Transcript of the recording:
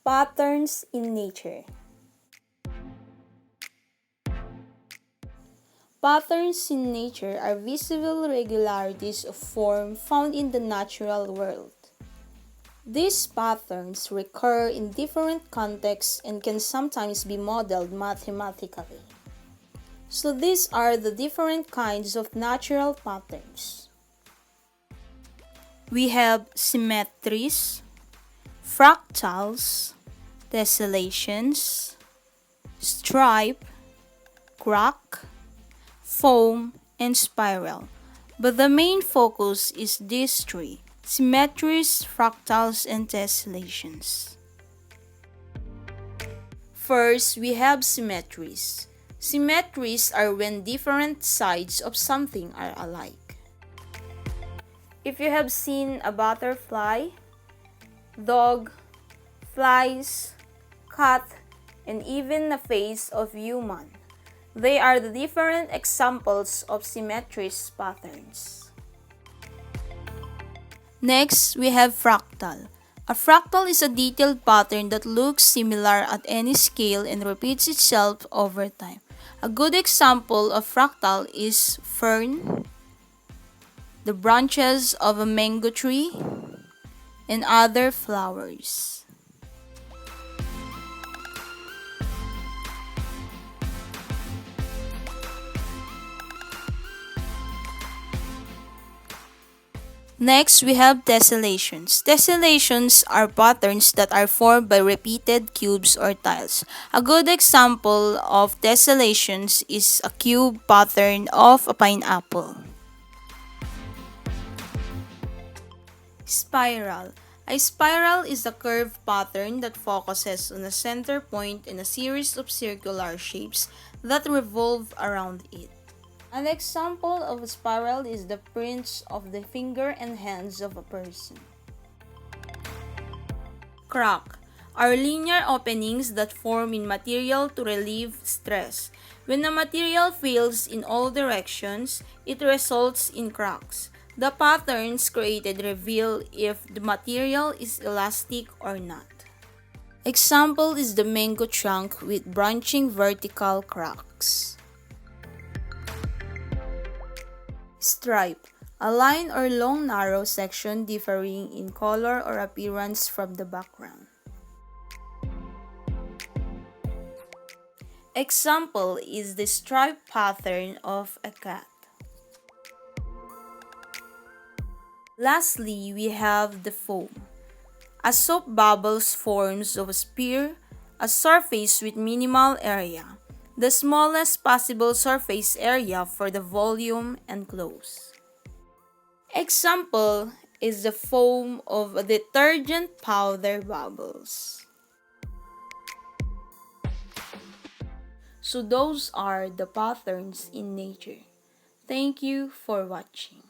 Patterns in nature. Patterns in nature are visible regularities of form found in the natural world. These patterns recur in different contexts and can sometimes be modeled mathematically. So these are the different kinds of natural patterns. We have symmetries, fractals, tessellations, stripe, crack, foam, and spiral. But the main focus is these three: symmetries, fractals, and tessellations. First, we have symmetries. Symmetries are when different sides of something are alike. If you have seen a butterfly, dog, flies, cat, and even the face of human, they are the different examples of symmetries patterns. Next, we have fractal. A fractal is a detailed pattern that looks similar at any scale and repeats itself over time. A good example of fractal is fern, the branches of a mango tree, and other flowers. Next, we have tessellations. Tessellations are patterns that are formed by repeated cubes or tiles. A good example of tessellations is a cube pattern of a pineapple. Spiral. A spiral is a curved pattern that focuses on a center point in a series of circular shapes that revolve around it. An example of a spiral is the prints of the finger and hands of a person. Crack are linear openings that form in material to relieve stress. When a material fails in all directions, it results in cracks. The patterns created reveal if the material is elastic or not. Example is the mango trunk with branching vertical cracks. Stripe, a line or long narrow section differing in color or appearance from the background. Example is the stripe pattern of a cat. Lastly, we have the foam. A soap bubbles forms of a sphere, a surface with minimal area, the smallest possible surface area for the volume enclosed. Example is the foam of a detergent powder bubbles. So those are the patterns in nature. Thank you for watching.